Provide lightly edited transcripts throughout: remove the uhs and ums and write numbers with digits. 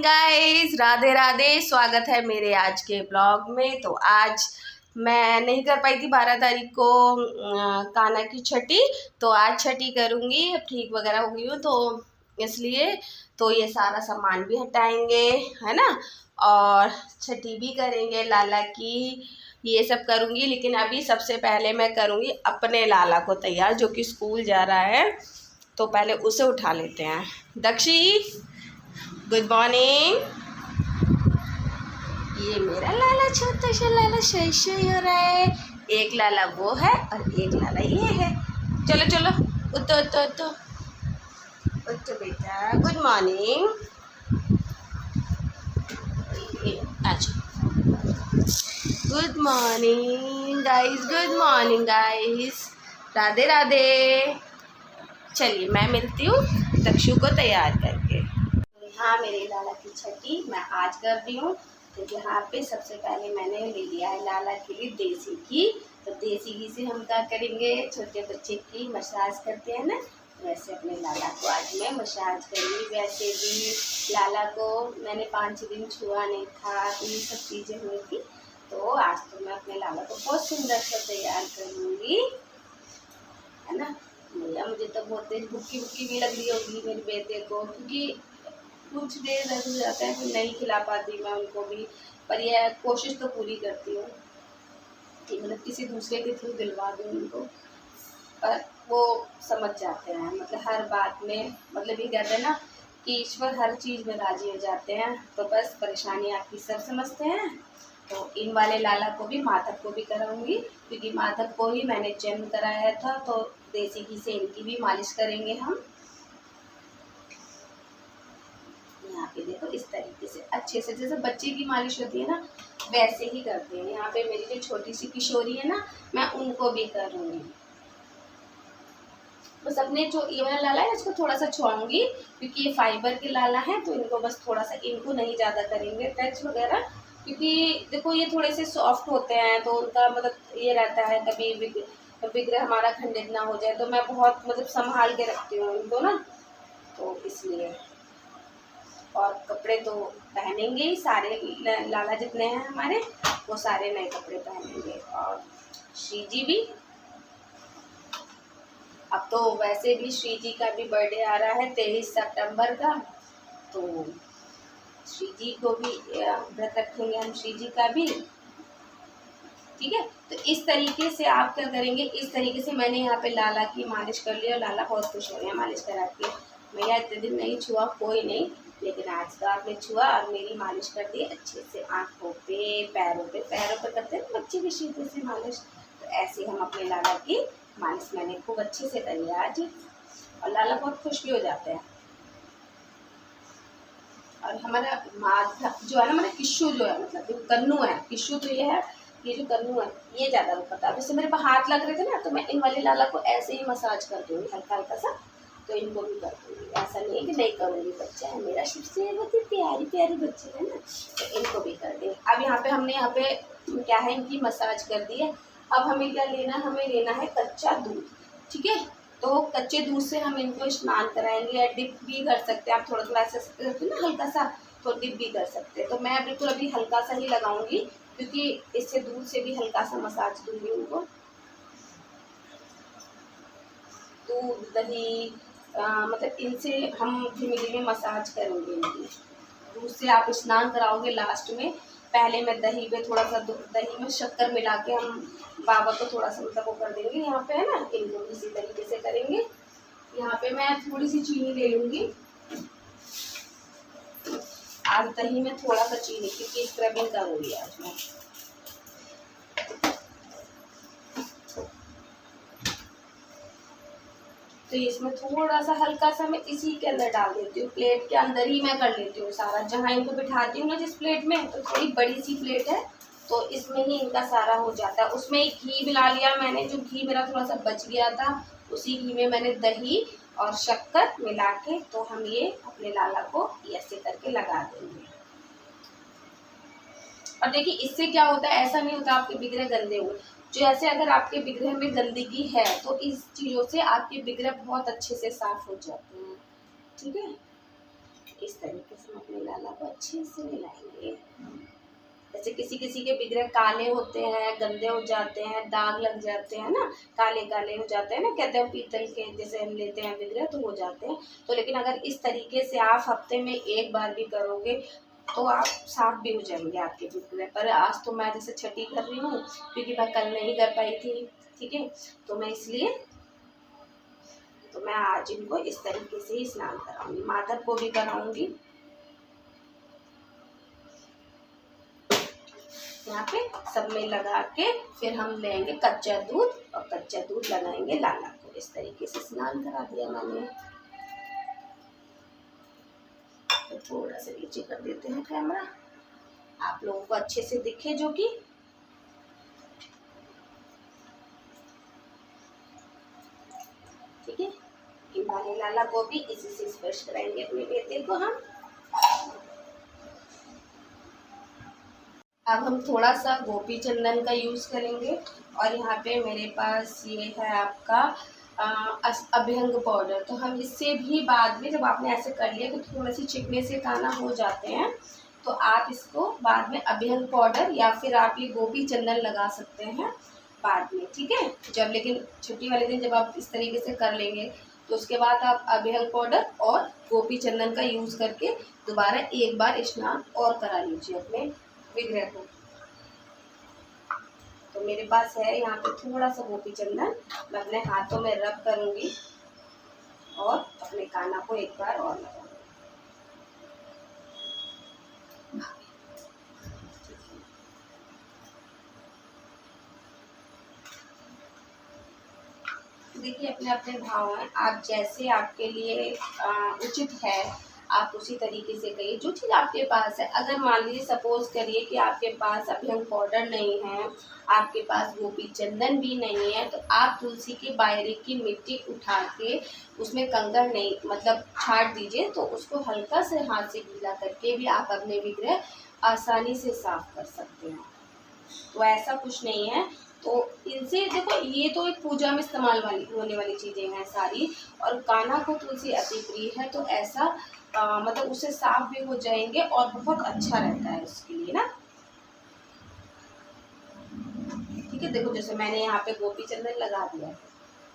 Guys, Radhe Radhe. स्वागत है मेरे आज के ब्लॉग में। तो आज मैं नहीं कर पाई थी 12 तारीख को कान्हा की छठी, तो आज छठी करूँगी। अब ठीक वगैरह हो गई हूँ तो इसलिए तो ये सारा सामान भी हटाएंगे, है ना, और छठी भी करेंगे लाला की, ये सब करूँगी। लेकिन अभी सबसे पहले मैं करूँगी अपने लाला को तैयार, जो कि स्कूल जा रहा है। तो पहले उसे उठा लेते हैं। दक्षी, गुड मॉर्निंग। ये मेरा लाला, छोटा सा लाला सही हो रहा है। एक लाला वो है और एक लाला ये है। चलो चलो, उठो उठो उठो उठो बेटा, गुड मॉर्निंग। अच्छा, good morning guys, good morning guys, Radhe Radhe. चलिए मैं मिलती हूँ दक्षु को तैयार करके। हाँ, मेरे लाला की छठी मैं आज कर रही हूँ। तो यहाँ पे सबसे पहले मैंने ले लिया है लाला के लिए देसी घी। तो देसी घी से हम क्या करेंगे, छोटे बच्चे की मसाज करते हैं ना, वैसे अपने लाला को आज मैं मसाज करूँगी। वैसे भी लाला को मैंने 5 दिन छुआ नहीं था, तो ये सब चीज़ें हुई थी। तो आज तो मैं अपने लाला को बहुत सुंदर से तैयार करूँगी, है ना। भैया, मुझे तो बहुत तेज भुक्की भी लग रही होगी मेरे बेटे को, क्योंकि कुछ देर रह जाता है तो नहीं खिला पाती मैं उनको भी। पर यह कोशिश तो पूरी करती हूँ कि मतलब किसी दूसरे के थ्रू दिलवा दूँ उनको, पर वो समझ जाते हैं। मतलब हर बात में, मतलब ये कहते हैं ना कि ईश्वर हर चीज़ में राजी हो जाते हैं। तो बस परेशानी आपकी सब समझते हैं। तो इन वाले लाला को भी, माधव को भी कराऊंगी, क्योंकि माधव को ही मैंने जन्म कराया था। तो देसी घी से इनकी भी मालिश करेंगे हम। यहाँ पे देखो, इस तरीके से अच्छे से, जैसे बच्चे की मालिश होती है ना, वैसे ही करते हैं। यहाँ पे मेरी जो छोटी सी किशोरी है ना, मैं उनको भी करूँगी। बस अपने जो ये वाला लाला है इसको थोड़ा सा छुआऊंगी, क्योंकि ये फाइबर के लाला है। तो इनको बस थोड़ा सा, इनको नहीं ज़्यादा करेंगे टच वगैरह, क्योंकि देखो ये थोड़े से सॉफ्ट होते हैं। तो उनका मतलब ये रहता है कभी विग्रह हमारा खंडित ना हो जाए। तो मैं बहुत मतलब संभाल के रखती हूँ इनको ना, तो इसलिए। और कपड़े तो पहनेंगे ही सारे, लाला जितने हैं हमारे वो सारे नए कपड़े पहनेंगे। और श्री जी भी, अब तो वैसे भी श्री जी का भी बर्थडे आ रहा है 23 सितंबर का। तो श्री जी को भी व्रत रखेंगे हम, श्री जी का भी, ठीक है। तो इस तरीके से आप क्या करेंगे, इस तरीके से मैंने यहाँ पे लाला की मालिश कर ली और लाला बहुत खुश हो रहे हैं मालिश करा के। भैया इतने दिन नहीं छुआ, कोई नहीं, लेकिन आज तो आपने छुआ और मेरी मालिश कर दी अच्छे से, आँखों पे, पैरों पे करते हैं बच्चे की शीते से मालिश। तो ऐसे हम अपने लाला की मालिश मैंने खूब अच्छे से करी आज, और लाला बहुत खुश भी हो जाते हैं। और हमारा माधव जो है ना, हमारा किशु जो है, मतलब जो कन्नू है, किशु तो ये है, ये जो कन्नू है ये ज़्यादा रुकता है। जैसे मेरे पर हाथ लग रहे थे ना, तो मैं इन वाले लाला को ऐसे ही मसाज कर दूँगी हल्का हल्का सा। तो इनको भी कर दूँगी, ऐसा नहीं है कि नहीं करूँगी। बच्चा है मेरा, शिव से बहुत ही प्यारी प्यारी बच्चे है ना, तो इनको भी कर दें। अब यहाँ पे हमने यहाँ पे क्या है, इनकी मसाज कर दी है। अब हमें क्या लेना, हमें लेना है कच्चा दूध, ठीक है। तो कच्चे दूध से हम इनको स्नान कराएंगे, या डिप भी कर सकते हैं आप, थोड़ा थोड़ा ऐसा करके ना हल्का सा, तो डिप भी कर सकते हैं। तो मैं बिल्कुल अभी हल्का सा ही लगाऊंगी, क्योंकि इससे दूध से भी हल्का सा मसाज दूंगी उनको। दूध, दही, मतलब इनसे हम धीमे धीमे मसाज करेंगे इनकी। दूध से आप स्नान कराओगे लास्ट में। पहले मैं दही में थोड़ा सा, दही में शक्कर मिला के हम बाबा को थोड़ा सा मतलब वो कर देंगे। यहाँ पे है ना, इनको इसी तरीके से करेंगे। यहाँ पे मैं थोड़ी सी चीनी ले लूँगी आज, दही में थोड़ा सा चीनी, क्योंकि स्क्रबिंग करूँगी आज मैं। तो इसमें थोड़ा सा हल्का सा मैं इसी के अंदर डाल देती हूँ, प्लेट के अंदर ही मैं कर लेती हूँ सारा। जहाँ इनको बिठाती हूँ ना जिस प्लेट में, तो थोड़ी बड़ी सी प्लेट है, तो इसमें ही इनका सारा हो जाता है। उसमें एक घी मिला लिया मैंने, जो घी मेरा थोड़ा सा बच गया था, उसी घी में मैंने दही और शक्कर मिला के, तो हम ये अपने लाला को ऐसे करके लगा देंगे। और देखिए इससे क्या होता है, ऐसा नहीं होता आपके बिगड़े गंदे हुए। जो ऐसे अगर आपके बिगड़े में गंदगी है, तो इस चीज़ों से आपके बिगड़े बहुत अच्छे से साफ हो जाते हैं, ठीक है। इस तरीके से हम अपने लाला को अच्छे से मिलाएंगे। जैसे किसी किसी के विग्रह काले होते हैं, गंदे हो जाते हैं, दाग लग जाते हैं ना, काले काले हो जाते हैं ना, कहते हैं पीतल के जैसे हम लेते हैं विग्रह तो हो जाते हैं। तो लेकिन अगर इस तरीके से आप हफ्ते में एक बार भी करोगे तो आप साफ भी हो जाएंगे आपके विग्रह। पर आज तो मैं जैसे छठी कर रही हूँ क्योंकि मैं कल नहीं कर पाई थी, ठीक है, तो मैं इसलिए तो मैं आज इनको इस तरीके से ही स्नान कराऊंगी, माधव को भी कराऊंगी। यहाँ पे सब में लगा के फिर हम लेंगे कच्चा दूध और कच्चा दूध लगाएंगे लाला को। इस तरीके से स्नान करा दिया मैंने। तो थोड़ा सा नीचे कर देते हैं कैमरा, आप लोगों को अच्छे से दिखे जो कि ठीक है। इमानी लाला को भी इसी से स्पर्श कराएंगे अपने बेटे को हम। अब हम थोड़ा सा गोपी चंदन का यूज़ करेंगे और यहाँ पे मेरे पास ये है आपका अभ्यंग पाउडर। तो हम इससे भी बाद में जब आपने ऐसे कर लिया तो थोड़ा सी चिकने से काना हो जाते हैं तो आप इसको बाद में अभ्यंग पाउडर या फिर आप ये गोपी चंदन लगा सकते हैं बाद में, ठीक है। जब लेकिन छुट्टी वाले दिन जब आप इस तरीके से कर लेंगे तो उसके बाद आप अभ्यंग पाउडर और गोपी चंदन का यूज़ करके दोबारा एक बार स्नान और करा लीजिए अपने विग्रह को। तो मेरे पास है यहाँ पे थोड़ा सा गोपी चंदन, मैं अपने हाथों में रब करूंगी और अपने काना को एक बार और लगाऊंगी। देखिए अपने अपने भाव हैं, आप जैसे आपके लिए उचित है आप उसी तरीके से करिए जो चीज़ आपके पास है। अगर मान लीजिए सपोज करिए कि आपके पास अभ्यंग पाउडर नहीं है, आपके पास गोपी चंदन भी नहीं है, तो आप तुलसी के बायरे की मिट्टी उठा के उसमें कंकड़ नहीं मतलब छाट दीजिए, तो उसको हल्का से हाथ से गीला करके भी आप अपने विग्रह आसानी से साफ कर सकते हैं। तो ऐसा कुछ नहीं है। तो इनसे देखो ये तो एक पूजा में इस्तेमाल वाली होने वाली चीज़ें हैं सारी, और कान्हा को तुलसी अति प्रिय है तो ऐसा मतलब उसे साफ भी हो जाएंगे और बहुत अच्छा रहता है उसके लिए ना, ठीक है। देखो जैसे मैंने यहाँ पे गोपी चंदन लगा दिया है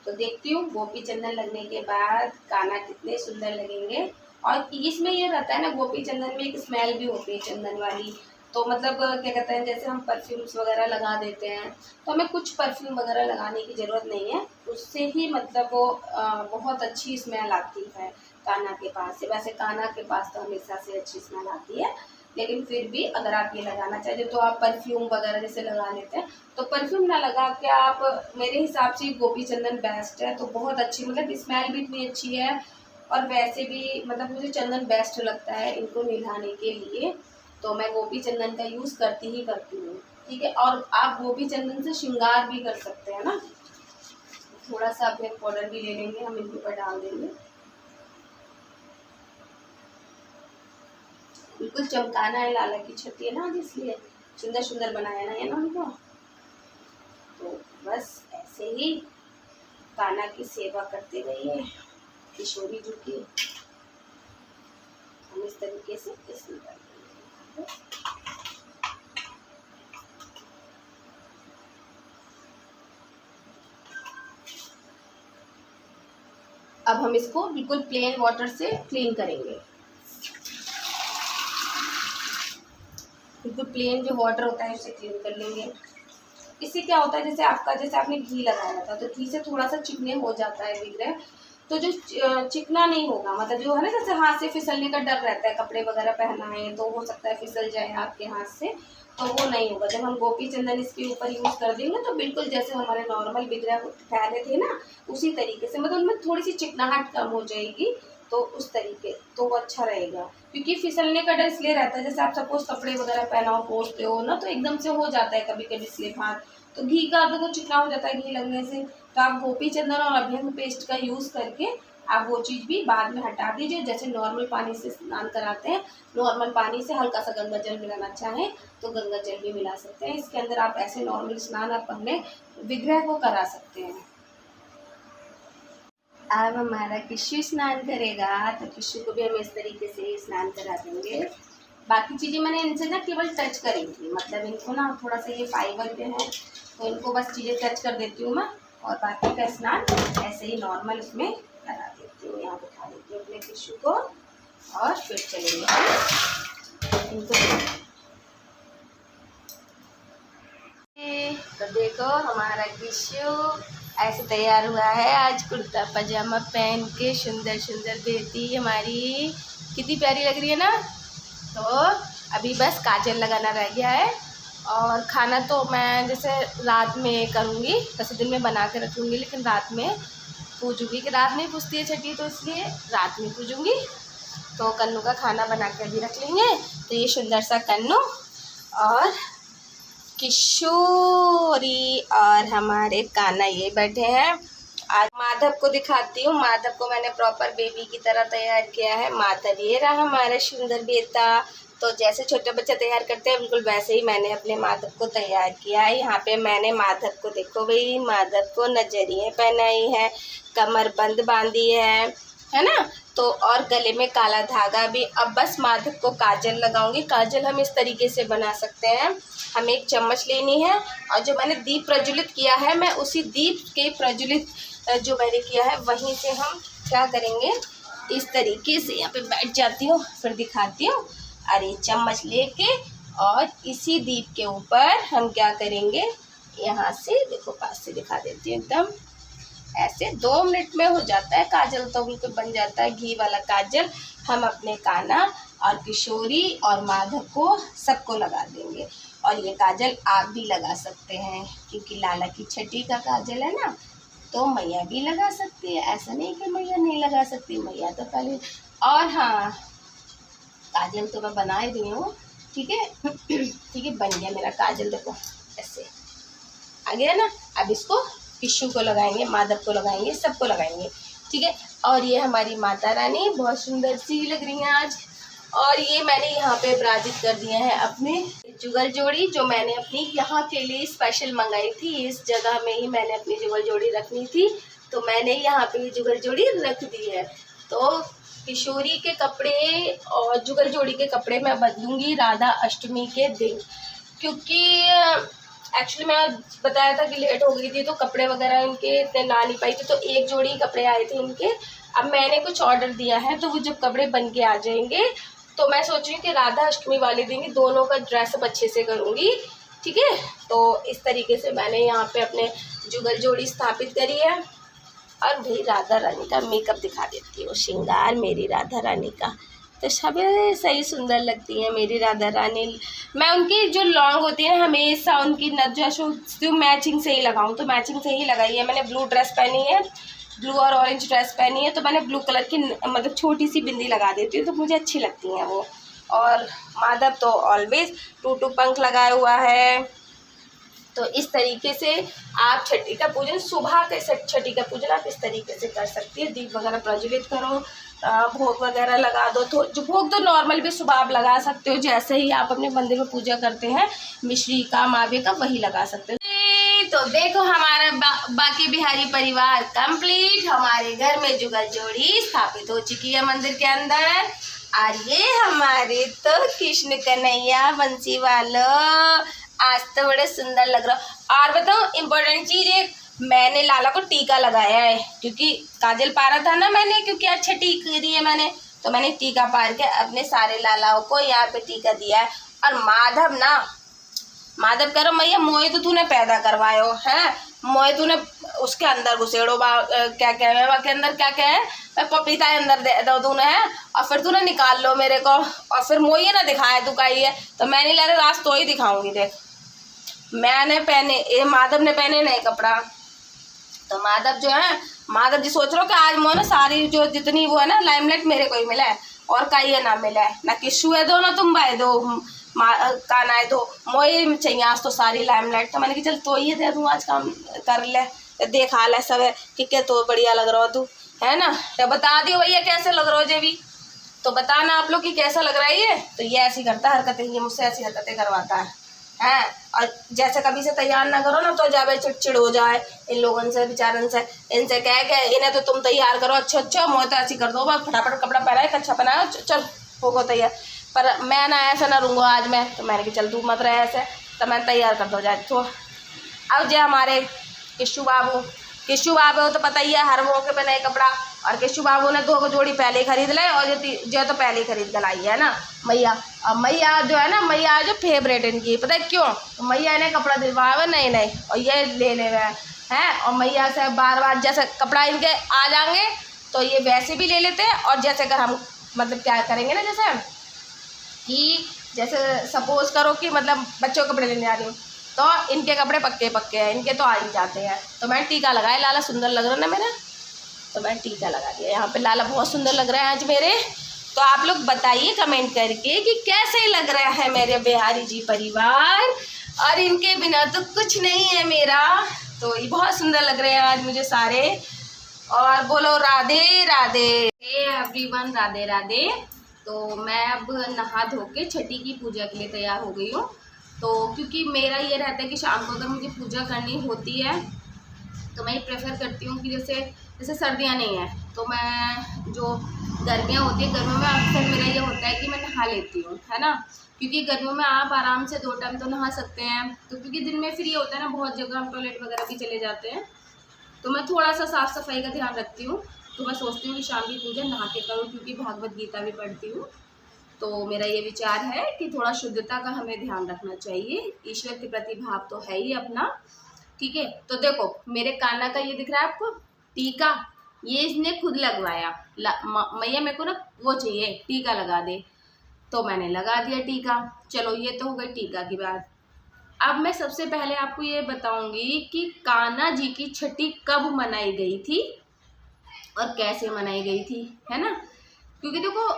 तो देखती हूँ गोपी चंदन लगने के बाद कान्हा कितने सुंदर लगेंगे। और इसमें ये रहता है ना, गोपी चंदन में एक स्मेल भी होती है चंदन वाली, तो मतलब क्या कहते हैं जैसे हम परफ्यूम्स वगैरह लगा देते हैं तो हमें कुछ परफ्यूम वगैरह लगाने की ज़रूरत नहीं है, उससे ही मतलब वो बहुत अच्छी स्मेल आती है कान्हा के पास से। वैसे कान्हा के पास तो हमेशा से अच्छी स्मेल आती है, लेकिन फिर भी अगर आप ये लगाना चाहते तो आप परफ्यूम वगैरह जैसे लगा लेते हैं, तो परफ्यूम ना लगा के आप मेरे हिसाब से गोपी चंदन बेस्ट है। तो बहुत अच्छी मतलब स्मेल भी इतनी अच्छी है और वैसे भी मतलब मुझे चंदन बेस्ट लगता है इनको निभाने के लिए, तो मैं गोपी चंदन का यूज़ करती हूँ, ठीक है। और आप गोपी चंदन से श्रृंगार भी कर सकते हैं ना। थोड़ा सा अपने पाउडर भी ले लेंगे हम, इनके ऊपर डाल देंगे, बिल्कुल चमकाना है, लाला की छठी है ना इसलिए सुंदर सुंदर बनाया ना है ना उनको। तो बस ऐसे ही कान्हा की सेवा करते रहिए किशोरी जी की। हम इस तरीके से इसमें कर देंगे। अब हम इसको बिल्कुल प्लेन वाटर से क्लीन करेंगे, बिल्कुल प्लेन जो वाटर होता है उसे क्लीन कर लेंगे। इससे क्या होता है जैसे आपने घी लगाया था तो घी से थोड़ा सा चिकने हो जाता है विग्रह, तो जो चिकना नहीं होगा, मतलब जो है ना जैसे हाथ से फिसलने का डर रहता है, कपड़े वगैरह पहना है तो हो सकता है फिसल जाए आपके हाथ से, तो वो नहीं होगा। जब हम गोपी चंदन इसके ऊपर यूज़ कर देंगे तो बिल्कुल जैसे हमारे नॉर्मल विग्रह पहने थे ना उसी तरीके से, मतलब उनमें थोड़ी सी चिकनाहट कम हो जाएगी, तो उस तरीके तो वो अच्छा रहेगा। क्योंकि फिसलने का डर इसलिए रहता है जैसे आप सपोज कपड़े वगैरह पहनाओ पोंछते हो ना तो एकदम से हो जाता है कभी कभी स्लिप हाथ, तो घी का तो चिकना हो जाता है घी लगने से। तो आप गोपी चंदन और अभ्यंग पेस्ट का यूज़ करके आप वो चीज़ भी बाद में हटा दीजिए। जैसे नॉर्मल पानी से स्नान कराते हैं, नॉर्मल पानी से हल्का सा गंगा जल मिलाना चाहें तो गंगा जल भी मिला सकते हैं इसके अंदर। आप ऐसे नॉर्मल स्नान आप अपने विग्रह को करा सकते हैं। अब हमारा किशु स्नान करेगा, तो किशु को भी हम इस तरीके से स्नान करा देंगे। बाकी चीज़ें मैंने इनसे ना केवल टच करी थी, मतलब इनको ना थोड़ा सा ये फाइबर के हैं तो इनको बस चीज़ें टच कर देती हूँ मैं, और बाकी का स्नान ऐसे ही नॉर्मल उसमें करा देती हूँ। यहाँ बिठा देती हूँ अपने किशु को और फिर चलेंगे इनको। तो देखो हमारा किशु ऐसे तैयार हुआ है आज, कुर्ता पजामा पहन के सुंदर सुंदर बेटी हमारी कितनी प्यारी लग रही है ना। तो अभी बस काजल लगाना रह गया है, और खाना तो मैं जैसे रात में करूँगी, वैसे दिन में बना के रखूँगी लेकिन रात में पूजूँगी, कि रात में पूजती है छठी तो इसलिए रात में पूजूँगी। तो कन्नू का खाना बना के अभी रख लेंगे। तो ये सुंदर सा कन्नू और किशोरी और हमारे कान्हा ये बैठे हैं। आज माधव को दिखाती हूँ। माधव को मैंने प्रॉपर बेबी की तरह तैयार किया है। माधव ये रहा हमारा सुंदर बेटा। तो जैसे छोटे बच्चे तैयार करते हैं बिल्कुल वैसे ही मैंने अपने माधव को तैयार किया है। यहाँ पे मैंने माधव को देखो भाई, माधव को नजरिए पहनाई है, कमर बंद बांधी है ना। तो और गले में काला धागा भी। अब बस माधव को काजल लगाऊंगी। काजल हम इस तरीके से बना सकते हैं। हमें एक चम्मच लेनी है और जो मैंने दीप प्रज्वलित किया है, मैं उसी दीप के प्रज्वलित जो मैंने किया है वहीं से हम क्या करेंगे, इस तरीके से यहाँ पे बैठ जाती हूँ, फिर दिखाती हूँ। अरे चम्मच लेके और इसी दीप के ऊपर हम क्या करेंगे, यहाँ से देखो पास से दिखा देती हूँ। एकदम ऐसे 2 मिनट में हो जाता है काजल, तो बिल्कुल बन जाता है घी वाला काजल। हम अपने कान्हा और किशोरी और माधव को सबको लगा देंगे। और ये काजल आप भी लगा सकते हैं, क्योंकि लाला की छठी का काजल है ना, तो मैया भी लगा सकती है। ऐसा नहीं कि मैया नहीं लगा सकती, मैया तो पहले। और हाँ, काजल तो मैं बना ही दी हूँ, ठीक है। ठीक है, बन गया मेरा काजल, देखो ऐसे आ गया ना। अब इसको किशु को लगाएंगे, माधव को लगाएंगे, सबको लगाएंगे, ठीक है। और ये हमारी माता रानी बहुत सुंदर सी लग रही हैं आज। और ये मैंने यहाँ पे विराजित कर दिया है अपने जुगल जोड़ी, जो मैंने अपनी यहाँ के लिए स्पेशल मंगाई थी। इस जगह में ही मैंने अपनी जुगल जोड़ी रखनी थी, तो मैंने यहाँ पे जुगल जोड़ी रख दी है। तो किशोरी के कपड़े और जुगल जोड़ी के कपड़े मैं बदलूँगी राधा अष्टमी के दिन, क्योंकि एक्चुअली मैं बताया था कि लेट हो गई थी तो कपड़े वगैरह इनके इतने ला नहीं पाई थी, तो एक जोड़ी कपड़े आए थे इनके। अब मैंने कुछ ऑर्डर दिया है, तो वो जब कपड़े बन के आ जाएंगे तो मैं सोच रही हूँ कि राधा अष्टमी वाले दिन ही दोनों का ड्रेसअप अच्छे से करूँगी, ठीक है। तो इस तरीके से मैंने यहाँ पे अपने जुगल जोड़ी स्थापित करी है। और भाई राधा रानी का मेकअप दिखा देती हूँ, श्रृंगार मेरी राधा रानी का, तो सब सही सुंदर लगती है मेरी राधा रानी। मैं उनकी जो लॉन्ग होती है हमेशा उनकी नथ जो मैचिंग से ही लगाऊँ, तो मैचिंग से ही लगाई है। मैंने ब्लू ड्रेस पहनी है, ब्लू और ऑरेंज ड्रेस पहनी है, तो मैंने ब्लू कलर की मतलब छोटी सी बिंदी लगा देती हूँ, तो मुझे अच्छी लगती हैं वो। और माधव तो ऑलवेज टूटू पंख लगाया हुआ है। तो इस तरीके से आप छठी का पूजन, सुबह के छठी का पूजन आप इस तरीके से कर सकती है। दीप वगैरह प्रज्वलित करो, भोग वगैरह लगा दो। तो जो भोग तो नॉर्मल भी सुबह आप लगा सकते हो, जैसे ही आप अपने मंदिर में पूजा करते हैं मिश्री का मावे का, वही लगा सकते हो। तो देखो हमारा बाकी बिहारी परिवार कंप्लीट, हमारे घर में जुगल जोड़ी स्थापित हो चुकी है मंदिर के अंदर। और ये हमारे तो कृष्ण कन्हैया बंसी वालों, आज तो बड़े सुंदर लग रहा। और बताओ इम्पोर्टेंट चीज़, एक मैंने लाला को टीका लगाया है, क्योंकि काजल पारा था ना मैंने, क्योंकि आज छठी करी है मैंने, तो मैंने टीका पार के अपने सारे लालाओं को यहाँ पे टीका दिया है। और माधव करो मैया, मोए तो तूने पैदा करवायो है, मोए तूने उसके अंदर घुसेड़ो क्या क्या है वहाँ के अंदर, क्या क्या है पपीता अंदर दे दो तूने है, और फिर तूने निकाल लो मेरे को, और फिर मोए ना दिखाया तू का ही है, तो मैं नहीं लगा आज तो ही दिखाऊंगी। देख मैंने पहने, माधव ने पहने नहीं कपड़ा, तो माधव जो है, माधव जी सोच रहे हो कि आज मोह ना सारी जो जितनी वो है ना लाइमलाइट मेरे को ही मिला है, और कहीं है ना मिला है, ना किशु है दो, ना तुम भाई दो, काना है दो, मोए चाहिए आज तो सारी लाइमलाइट। तो मैंने कि चल तो ही दे दूँ, आज काम कर ले, देख हाल है सब है कि क्या तो बढ़िया लग रहा हो तू, है ना। तो बता दियो भैया कैसे लग रहा हो जे भी, तो बताना आप लोग कि कैसा लग रहा है ये। तो ये ऐसी करता है हरकतें, ये मुझसे ऐसी हरकतें करवाता है, हैं। और जैसे कभी से तैयार ना करो ना तो जावे चिड़चिड़ हो जाए इन लोगों से, बेचारन से। इनसे कह के इन्हें तो तुम तैयार करो अच्छा मोह तो ऐसी कर दो, बस फटाफट कपड़ा पहनाए, कच्छा पहनाए, चल हो तैयार। पर मैं ना ऐसा ना रहूँगा आज मैं, तो मैंने कि चल तू मत रहे ऐसे, तो मैं तैयार कर दो जाए। तो अब जो हमारे किशु बाबू तो पता ही है हर मौके पे नए कपड़ा, और किशु बाबू ने 2 जोड़ी पहले ही खरीद ले, और जो तो पहले ही खरीद कर लाई है ना मैया। और मैया जो है ना, मैया जो फेवरेट इनकी, पता है क्यों? तो मैया इन्हें कपड़ा दिलवावे नहीं और ये ले हुए हैं। और मैया से बार बार जैसे कपड़ा इनके आ जाएंगे तो ये वैसे भी ले लेते हैं। और जैसे अगर हम मतलब क्या करेंगे ना, जैसे सपोज करो कि मतलब बच्चों के कपड़े लेने आ रही हूँ, तो इनके कपड़े पक्के हैं, इनके तो आ ही जाते हैं। तो मैं टीका लगाया, लाला सुंदर लग रहा है ना मेरा, तो मैं टीका लगा दिया यहाँ पे। लाला बहुत सुंदर लग रहा है आज मेरे। तो आप लोग बताइए कमेंट करके कि कैसे लग रहा है मेरे बिहारी जी परिवार, और इनके बिना तो कुछ नहीं है मेरा। तो ये बहुत सुंदर लग रहे हैं आज मुझे सारे। और बोलो राधे राधे एवरीवन, राधे राधे। तो मैं अब नहा धो के छठी की पूजा के लिए तैयार हो गई हूँ। तो क्योंकि मेरा ये रहता है कि शाम को अगर मुझे पूजा करनी होती है तो मैं ये प्रेफर करती हूँ कि जैसे सर्दियाँ नहीं हैं तो मैं, जो गर्मियाँ होती है, गर्मियों में अक्सर मेरा ये होता है कि मैं नहा लेती हूँ, है ना। क्योंकि गर्मियों में आप आराम से 2 टाइम तो नहा सकते हैं। तो क्योंकि दिन में फिर ये होता है ना, बहुत जगह हम टॉयलेट वगैरह भी चले जाते हैं, तो मैं थोड़ा सा साफ़ सफाई का ध्यान रखती हूँ। तो मैं सोचती हूँ कि शाम की पूजा नहा के करूँ, क्योंकि भागवत गीता भी पढ़ती हूँ। तो मेरा ये विचार है कि थोड़ा शुद्धता का हमें ध्यान रखना चाहिए, ईश्वर के प्रति भाव तो है ही अपना, ठीक है। तो देखो मेरे काना का ये दिख रहा है आपको टीका, ये इसने खुद लगवाया। मैया मेरे को ना वो चाहिए, टीका लगा दे, तो मैंने लगा दिया टीका। चलो ये तो हो गई टीका की बात। अब मैं सबसे पहले आपको ये बताऊंगी कि कान्हा जी की छठी कब मनाई गई थी और कैसे मनाई गई थी, है ना। क्योंकि देखो,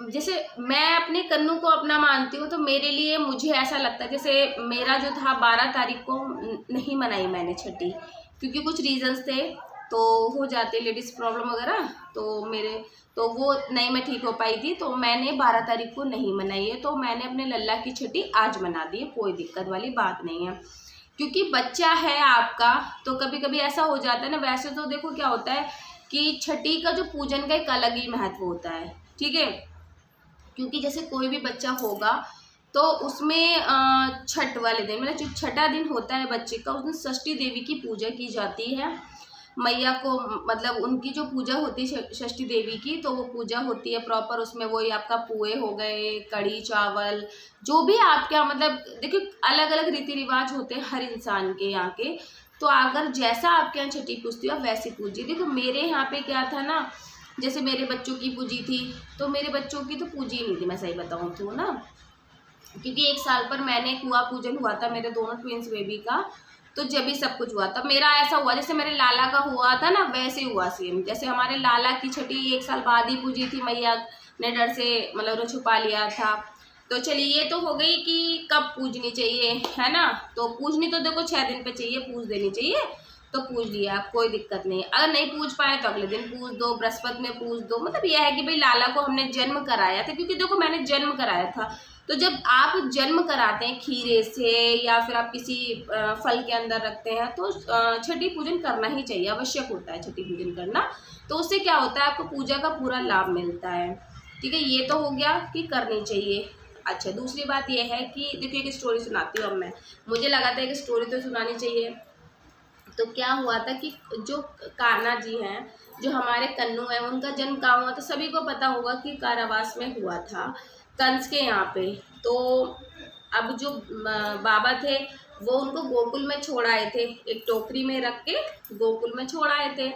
जैसे मैं अपने कन्नू को अपना मानती हूँ, तो मेरे लिए मुझे ऐसा लगता है, जैसे मेरा जो था 12 तारीख को नहीं मनाई मैंने छठी, क्योंकि कुछ रीजंस थे, तो हो जाते लेडीज़ प्रॉब्लम वगैरह, तो वो नहीं मैं ठीक हो पाई थी, तो मैंने 12 तारीख को नहीं मनाई है। तो मैंने अपने लल्ला की छठी आज मना दी है, कोई दिक्कत वाली बात नहीं है। क्योंकि बच्चा है आपका, तो कभी कभी ऐसा हो जाता है ना। वैसे तो देखो क्या होता है कि छठी का जो पूजन का एक अलग ही महत्व होता है, ठीक है। क्योंकि जैसे कोई भी बच्चा होगा तो उसमें छठ वाले दिन, मतलब जो छठा दिन होता है बच्चे का, उस दिन षष्ठी देवी की पूजा की जाती है। मैया को, मतलब उनकी जो पूजा होती है षष्ठी देवी की, तो वो पूजा होती है प्रॉपर। उसमें वही आपका पुए हो गए, कड़ी चावल, जो भी आपके यहाँ, मतलब देखिए अलग अलग रीति रिवाज होते हैं हर इंसान के यहाँ के। तो अगर जैसा आपके यहाँ छठी पूजती हो आप वैसी पूजिए। देखो मेरे यहाँ पे क्या था ना, जैसे मेरे बच्चों की पूजी थी, तो मेरे बच्चों की तो पूजी ही नहीं थी, मैं सही बताऊँ तो ना। क्योंकि 1 साल पर मैंने कुआं पूजन हुआ था मेरे दोनों ट्विंस बेबी का, तो जब भी सब कुछ हुआ था। मेरा ऐसा हुआ जैसे मेरे लाला का हुआ था ना, वैसे हुआ सेम। जैसे हमारे लाला की छठी 1 साल बाद ही पूजी थी, मैया ने डर से मतलब छुपा लिया था। तो चलिए ये तो हो गई कि कब पूजनी चाहिए, है ना। तो पूजनी तो देखो 6 दिन पे चाहिए, पूज देनी चाहिए, तो पूज लिया, कोई दिक्कत नहीं। अगर नहीं पूज पाए तो अगले दिन पूज दो, बृहस्पति में पूज दो। मतलब यह है कि भाई लाला को हमने जन्म कराया था, क्योंकि देखो मैंने जन्म कराया था। तो जब आप जन्म कराते हैं खीरे से या फिर आप किसी फल के अंदर रखते हैं, तो छठी पूजन करना ही चाहिए, आवश्यक होता है छठी पूजन करना। तो उससे क्या होता है, आपको पूजा का पूरा लाभ मिलता है, ठीक है। ये तो हो गया कि करनी चाहिए। अच्छा, दूसरी बात यह है कि देखिए एक स्टोरी सुनाती हूँ अब मैं, मुझे लगा था एक स्टोरी तो सुनानी चाहिए। तो क्या हुआ था कि जो कान्हा जी हैं, जो हमारे कन्नू हैं, उनका जन्म कहाँ हुआ था, सभी को पता होगा कि कारावास में हुआ था, कंस के यहाँ पे। तो अब जो बाबा थे वो उनको गोकुल में छोड़ आए थे, एक टोकरी में रख के गोकुल में छोड़ आए थे।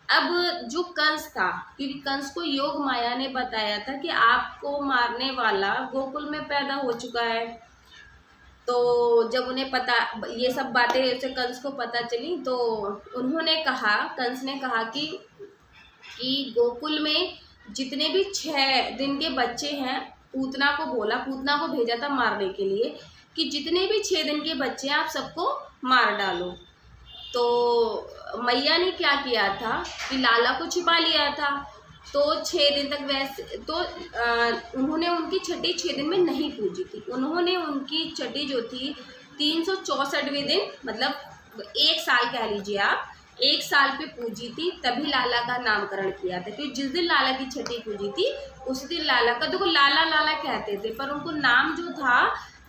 अब जो कंस था, क्योंकि कंस को योग माया ने बताया था कि आपको मारने वाला गोकुल में पैदा हो चुका है। तो जब उन्हें पता, ये सब बातें जैसे कंस को पता चली, तो उन्होंने कहा, कंस ने कहा कि गोकुल में जितने भी 6 दिन के बच्चे हैं, पूतना को बोला, पूतना को भेजा था मारने के लिए, कि जितने भी 6 दिन के बच्चे हैं आप सबको मार डालो। तो मैया ने क्या किया था कि लाला को छिपा लिया था। तो 6 दिन तक वैसे तो उन्होंने उनकी छठी 6 दिन में नहीं पूजी थी। उन्होंने उनकी छठी जो थी 364वें दिन, मतलब 1 साल कह लीजिए आप, 1 साल पे पूजी थी, तभी लाला का नामकरण किया था। क्योंकि जिस दिन लाला की छठी पूजी थी उस दिन लाला का, देखो लाला लाला कहते थे पर उनको नाम जो था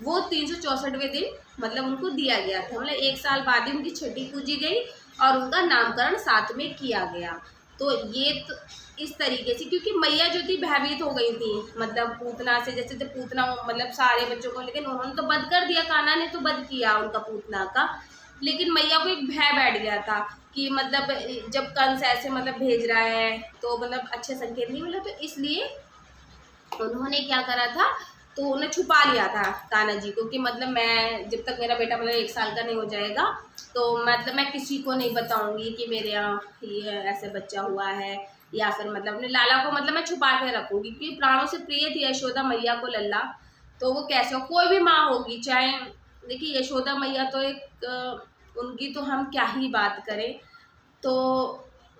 वो 364वें दिन मतलब उनको दिया गया था। मतलब 1 साल बाद ही उनकी छठी पूजी गई और उनका नामकरण साथ में किया गया। तो ये तो इस तरीके से, क्योंकि मैया जो थी भयभीत हो गई थी, मतलब पूतना से, जैसे जब पूतना मतलब सारे बच्चों को, लेकिन उन्होंने तो वध कर दिया, कान्हा ने तो वध किया उनका पूतना का, लेकिन मैया को एक भय बैठ गया था कि मतलब जब कंस ऐसे मतलब भेज रहा है तो मतलब अच्छे संकेत नहीं मिला, तो इसलिए उन्होंने क्या करा था, तो उन्हें छुपा लिया था कान्हा जी को कि मतलब मैं जब तक मेरा बेटा मतलब 1 साल का नहीं हो जाएगा तो मतलब मैं किसी को नहीं बताऊंगी कि मेरे यहाँ ये ऐसे बच्चा हुआ है, या फिर मतलब अपने लाला को मतलब मैं छुपा के रखूँगी, क्योंकि प्राणों से प्रिय थी यशोदा मैया को लल्ला। तो वो कैसे हो, कोई भी माँ होगी, चाहे देखिए यशोदा मैया तो एक उनकी तो हम क्या ही बात करें। तो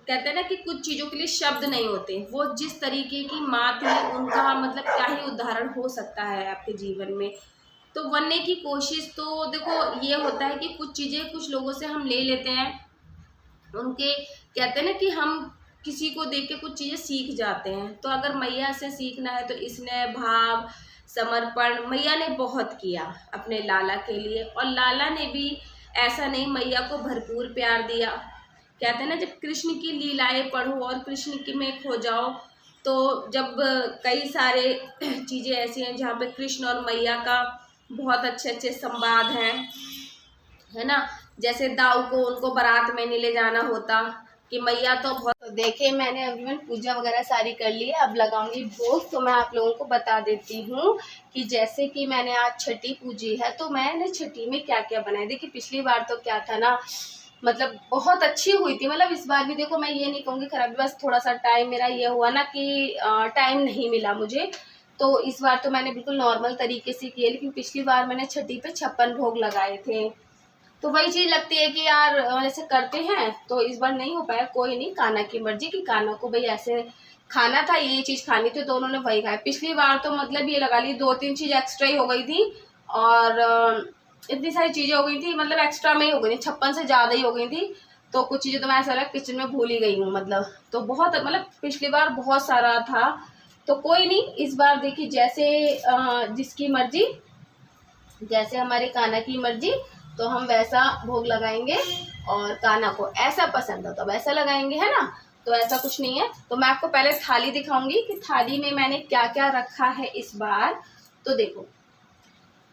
कहते हैं ना कि कुछ चीज़ों के लिए शब्द नहीं होते, वो जिस तरीके की माँ थी उनका मतलब क्या ही उदाहरण हो सकता है आपके जीवन में। तो बनने की कोशिश तो देखो ये होता है कि कुछ चीज़ें कुछ लोगों से हम ले लेते हैं, उनके कहते हैं ना कि हम किसी को देख के कुछ चीज़ें सीख जाते हैं। तो अगर मैया से सीखना है तो इसने भाव समर्पण मैया ने बहुत किया अपने लाला के लिए, और लाला ने भी ऐसा नहीं मैया को भरपूर प्यार दिया। कहते हैं ना जब कृष्ण की लीलाएं पढ़ो और कृष्ण की में खो जाओ, तो जब कई सारे चीज़ें ऐसी हैं जहाँ पे कृष्ण और मैया का बहुत अच्छे अच्छे संवाद हैं, है ना। जैसे दाऊ को उनको बारात में नहीं ले जाना होता कि मैया तो बहुत, तो देखे मैंने अभी पूजा वगैरह सारी कर ली है, अब लगाऊंगी भोग। तो मैं आप लोगों को बता देती हूँ कि जैसे कि मैंने आज छठी पूजी है तो मैंने छठी में क्या क्या बनाया। देखिए पिछली बार तो क्या था ना, मतलब बहुत अच्छी हुई थी, मतलब इस बार भी देखो मैं ये नहीं कहूँगी खराब, बस थोड़ा सा टाइम मेरा ये हुआ ना कि टाइम नहीं मिला मुझे। तो इस बार तो मैंने बिल्कुल नॉर्मल तरीके से किया, लेकिन पिछली बार मैंने छठी पे 56 भोग लगाए थे। तो वही चीज़ लगती है कि यार ऐसे करते हैं, तो इस बार नहीं हो पाया, कोई नहीं, कान्हा की मर्जी कि कान्हा को भाई ऐसे खाना था, ये चीज़ खानी थी तो उन्होंने वही खाया। पिछली बार तो मतलब ये लगा ली 2-3 चीज़ एक्स्ट्रा ही हो गई थी, और इतनी सारी चीज़ें हो गई थी, मतलब एक्स्ट्रा में ही हो गई थी, 56 से ज़्यादा ही हो गई थी। तो कुछ चीज़ें तो मैं ऐसा लगा किचन में भूल ही गई हूँ, मतलब तो बहुत मतलब पिछली बार बहुत सारा था। तो कोई नहीं, इस बार देखिए जैसे जिसकी मर्जी, जैसे हमारे कान्हा की मर्जी, तो हम वैसा भोग लगाएंगे, और कान्हा को ऐसा पसंद हो तो वैसा लगाएंगे, है ना। तो ऐसा कुछ नहीं है। तो मैं आपको पहले थाली दिखाऊंगी कि थाली में मैंने क्या क्या रखा है इस बार। तो देखो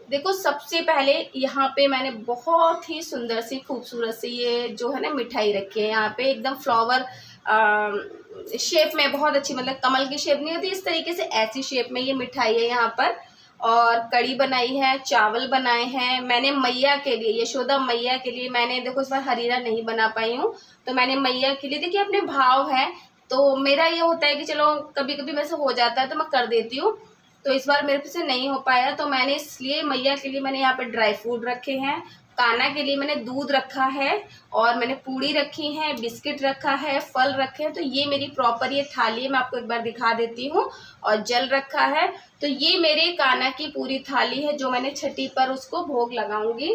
देखो सबसे पहले यहाँ पे मैंने बहुत ही सुंदर सी खूबसूरत सी ये जो है ना मिठाई रखी है, यहाँ पे एकदम फ्लावर शेप में, बहुत अच्छी, मतलब कमल की शेप नहीं होती इस तरीके से, ऐसी शेप में ये मिठाई है यहाँ पर। और कड़ी बनाई है, चावल बनाए हैं मैंने मैया के लिए, यशोदा मैया के लिए। मैंने देखो इस बार हरीरा नहीं बना पाई हूँ, तो मैंने मैया के लिए, देखिए अपने भाव है तो मेरा ये होता है कि चलो कभी कभी वैसे हो जाता है तो मैं कर देती हूँ। तो इस बार मेरे से नहीं हो पाया, तो मैंने इसलिए मैया के लिए मैंने यहाँ पे ड्राई फ्रूट रखे हैं, कान्हा के लिए मैंने दूध रखा है, और मैंने पूड़ी रखी है, बिस्किट रखा है, फल रखे हैं। तो ये मेरी प्रॉपर ये थाली है, मैं आपको एक बार दिखा देती हूँ। और जल रखा है। तो ये मेरे कान्हा की पूरी थाली है जो मैंने छठी पर उसको भोग लगाऊंगी।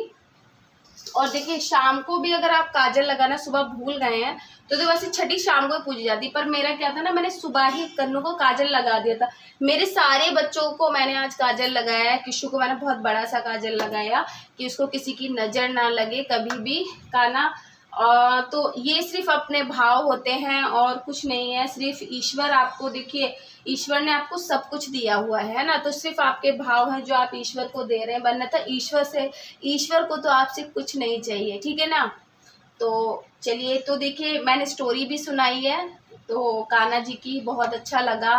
और देखिए शाम को भी अगर आप काजल लगाना सुबह भूल गए हैं तो वैसे छठी शाम को पूजी जाती, पर मेरा क्या था ना, मैंने सुबह ही कन्नू को काजल लगा दिया था। मेरे सारे बच्चों को मैंने आज काजल लगाया है, किशु को मैंने बहुत बड़ा सा काजल लगाया कि उसको किसी की नज़र ना लगे कभी भी, कान्हा। तो ये सिर्फ अपने भाव होते हैं और कुछ नहीं है। सिर्फ ईश्वर आपको, देखिए ईश्वर ने आपको सब कुछ दिया हुआ है ना, तो सिर्फ आपके भाव हैं जो आप ईश्वर को दे रहे हैं, वरना तो ईश्वर को तो आपसे कुछ नहीं चाहिए, ठीक है ना। तो चलिए, तो देखिए मैंने स्टोरी भी सुनाई है तो कान्हा जी की, बहुत अच्छा लगा।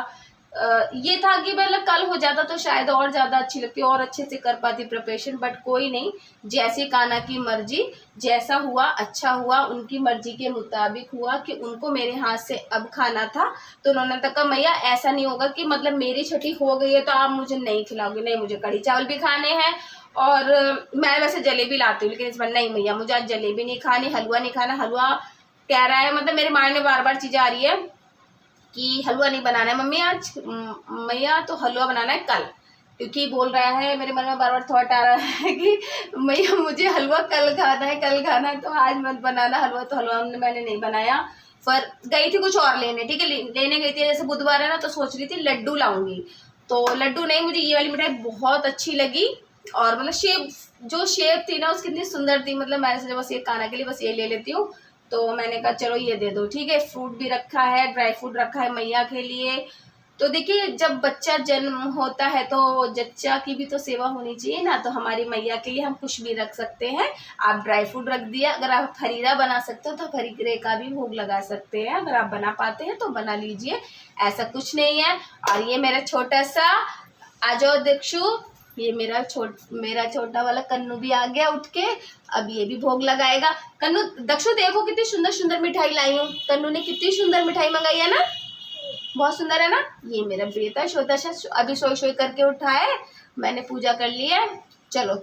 ये था कि मतलब कल हो जाता तो शायद और ज़्यादा अच्छी लगती, और अच्छे से कर पाती प्रिपरेशन, बट कोई नहीं, जैसे कान्हा की मर्जी, जैसा हुआ अच्छा हुआ, उनकी मर्जी के मुताबिक हुआ कि उनको मेरे हाथ से अब खाना था। तो उन्होंने कहा मैया ऐसा नहीं होगा कि मतलब मेरी छठी हो गई है तो आप मुझे नहीं खिलाओगे, नहीं मुझे कढ़ी चावल भी खाने हैं, और मैं वैसे जलेबी लाती हूँ लेकिन इस बार नहीं मैया मुझे आज जलेबी नहीं खानी, हलवा नहीं खाना। हलवा कह रहा है, मतलब मेरे माइंड में बार बार चीज़ें आ रही है कि हलवा नहीं बनाना है मम्मी आज, मैया तो हलवा बनाना है कल, क्योंकि बोल रहा है मेरे मन में बार बार थॉट आ रहा है कि मैया मुझे हलवा कल खाना है, कल खाना है, तो आज मत बनाना हलवा। तो हलवा मैंने नहीं बनाया, पर गई थी कुछ और लेने, ठीक है, लेने गई थी, जैसे बुधवार है ना, तो सोच रही थी लड्डू लाऊंगी। तो लड्डू नहीं, मुझे ये वाली मिठाई बहुत अच्छी लगी, और मतलब शेप थी ना उसकी इतनी सुंदर थी, मतलब मैंने सोचा बस ये खाना के लिए बस ये ले लेती हूँ। तो मैंने कहा चलो ये दे दो, ठीक है। फ्रूट भी रखा है, ड्राई फ्रूट रखा है मैया के लिए। तो देखिए जब बच्चा जन्म होता है तो जच्चा की भी तो सेवा होनी चाहिए ना, तो हमारी मैया के लिए हम कुछ भी रख सकते हैं। आप ड्राई फ्रूट रख दिया, अगर आप फरीरा बना सकते हो तो फरीरे का भी भोग लगा सकते हैं, अगर आप बना पाते हैं तो बना लीजिए, ऐसा कुछ नहीं है। और ये मेरा छोटा सा, आ जाओ दीक्षु, ये मेरा छोटा वाला कन्नू भी आ गया उठ के, अब ये भी भोग लगाएगा। कन्नू, दक्षु देखो कितनी सुंदर सुंदर मिठाई लाई हूँ, कन्नू ने कितनी सुंदर मिठाई मंगाई है ना, बहुत सुंदर है ना। ये मेरा बेटा छोटा सा अभी सोई करके उठा है, मैंने पूजा कर ली है। चलो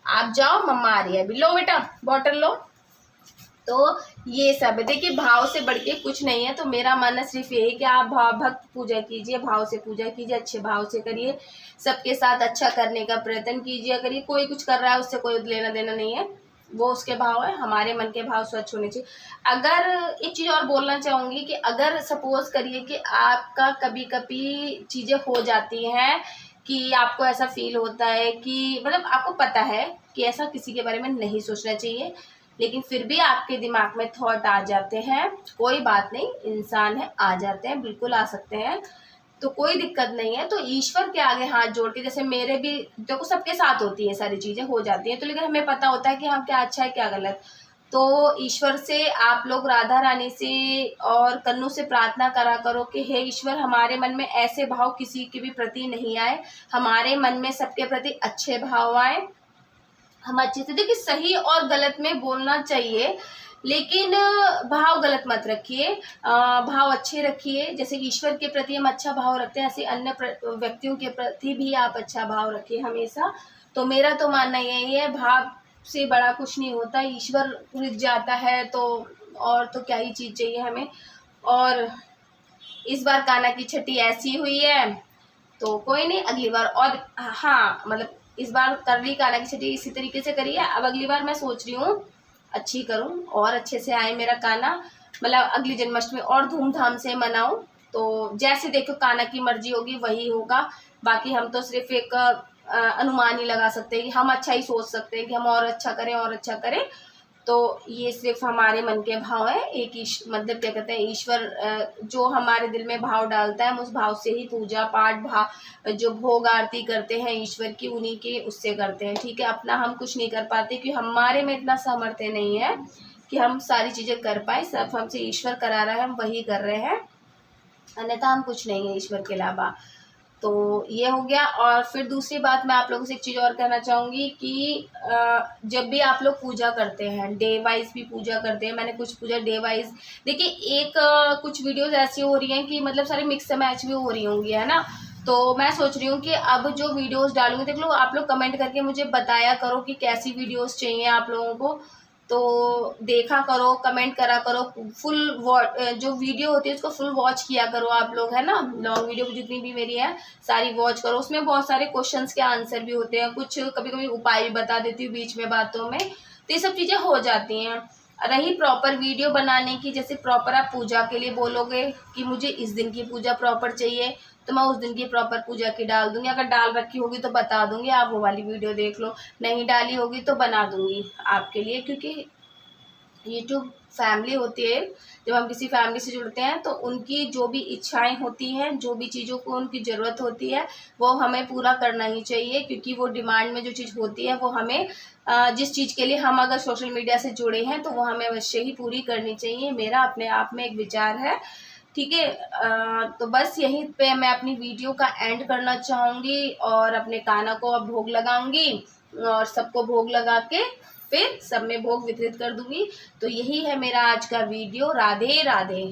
आप जाओ, मम्मा आ रही है अभी, लो बेटा बॉटल लो। तो ये सब है, देखिए भाव से बढ़ के कुछ नहीं है। तो मेरा मानना सिर्फ ये है कि आप भक्त पूजा कीजिए, भाव से पूजा कीजिए, अच्छे भाव से करिए, सबके साथ अच्छा करने का प्रयत्न कीजिए। अगर ये कोई कुछ कर रहा है उससे कोई लेना देना नहीं है, वो उसके भाव है, हमारे मन के भाव स्वच्छ होने चाहिए। अगर एक चीज़ और बोलना चाहूँगी कि अगर सपोज करिए कि आपका कभी कभी चीज़ें हो जाती हैं कि आपको ऐसा फील होता है कि मतलब आपको पता है कि ऐसा किसी के बारे में नहीं सोचना चाहिए, लेकिन फिर भी आपके दिमाग में थॉट आ जाते हैं, कोई बात नहीं, इंसान है, आ जाते हैं, बिल्कुल आ सकते हैं, तो कोई दिक्कत नहीं है। तो ईश्वर के आगे हाथ जोड़ के, जैसे मेरे भी देखो सबके साथ होती है, सारी चीज़ें हो जाती हैं, तो लेकिन हमें पता होता है कि हाँ क्या अच्छा है क्या गलत। तो ईश्वर से आप लोग, राधा रानी से और कन्नू से प्रार्थना करा करो कि हे ईश्वर, हमारे मन में ऐसे भाव किसी के भी प्रति नहीं आए, हमारे मन में सबके प्रति अच्छे भाव आए, हम अच्छे से, देखिए सही और गलत में बोलना चाहिए, लेकिन भाव गलत मत रखिए, भाव अच्छे रखिए। जैसे ईश्वर के प्रति हम अच्छा भाव रखते हैं, ऐसे अन्य व्यक्तियों के प्रति भी आप अच्छा भाव रखिए हमेशा। तो मेरा तो मानना यही है, भाव से बड़ा कुछ नहीं होता, ईश्वर रिझ जाता है तो और तो क्या ही चीज़ चाहिए हमें। और इस बार कान्हा की छठी ऐसी हुई है, तो कोई नहीं, अगली बार और, हाँ मतलब इस बार कर ली कान्हा की छठी, इसी तरीके से करिए। अब अगली बार मैं सोच रही हूँ अच्छी करूँ और अच्छे से आए मेरा कान्हा, मतलब अगली जन्माष्टमी और धूमधाम से मनाऊँ। तो जैसे देखो कान्हा की मर्जी होगी वही होगा, बाकी हम तो सिर्फ एक अनुमान ही लगा सकते हैं कि हम अच्छा ही सोच सकते हैं कि हम और अच्छा करें और अच्छा करें। तो ये सिर्फ हमारे मन के भाव है, एक मतलब क्या कहते हैं, ईश्वर जो हमारे दिल में भाव डालता है हम उस भाव से ही पूजा पाठ, भाव जो भोग आरती करते हैं ईश्वर की, उन्हीं के उससे करते हैं, ठीक है। अपना हम कुछ नहीं कर पाते क्योंकि हमारे में इतना सामर्थ्य नहीं है कि हम सारी चीज़ें कर पाए, सब हमसे ईश्वर करा रहा है, हम वही कर रहे हैं, अन्यथा हम कुछ नहीं है ईश्वर के अलावा। तो ये हो गया। और फिर दूसरी बात मैं आप लोगों से एक चीज़ और कहना चाहूँगी कि जब भी आप लोग पूजा करते हैं, डे वाइज भी पूजा करते हैं, मैंने कुछ पूजा डे वाइज, देखिए एक कुछ वीडियोस ऐसी हो रही हैं कि मतलब सारे मिक्स मैच भी हो रही होंगी, है ना। तो मैं सोच रही हूँ कि अब जो वीडियोस डालूंगी, देख लो आप लोग कमेंट करके मुझे बताया करो कि कैसी वीडियोस चाहिए आप लोगों को, तो देखा करो, कमेंट करा करो, फुल जो वीडियो होती है उसको फुल वॉच किया करो आप लोग, है ना। लॉन्ग वीडियो जितनी भी मेरी है सारी वॉच करो, उसमें बहुत सारे क्वेश्चंस के आंसर भी होते हैं, कुछ कभी कभी उपाय भी बता देती हूँ बीच में बातों में, तो ये सब चीज़ें हो जाती हैं। रही प्रॉपर वीडियो बनाने की, जैसे प्रॉपर आप पूजा के लिए बोलोगे कि मुझे इस दिन की पूजा प्रॉपर चाहिए, तो मैं उस दिन की प्रॉपर पूजा की डाल दूंगी, अगर डाल रखी होगी तो बता दूंगी, आप वो वाली वीडियो देख लो, नहीं डाली होगी तो बना दूंगी आपके लिए, क्योंकि यूट्यूब फैमिली होती है, जब हम किसी फैमिली से जुड़ते हैं तो उनकी जो भी इच्छाएं होती हैं, जो भी चीज़ों को उनकी ज़रूरत होती है वो हमें पूरा करना ही चाहिए, क्योंकि वो डिमांड में जो चीज़ होती है वो हमें जिस चीज़ के लिए हम अगर सोशल मीडिया से जुड़े हैं तो वो हमें अवश्य ही पूरी करनी चाहिए, मेरा अपने आप में एक विचार है, ठीक है। तो बस यहीं पे मैं अपनी वीडियो का एंड करना चाहूँगी और अपने कान्हा को अब भोग लगाऊंगी और सबको भोग लगा के फिर सब में भोग वितरित कर दूंगी। तो यही है मेरा आज का वीडियो। राधे राधे।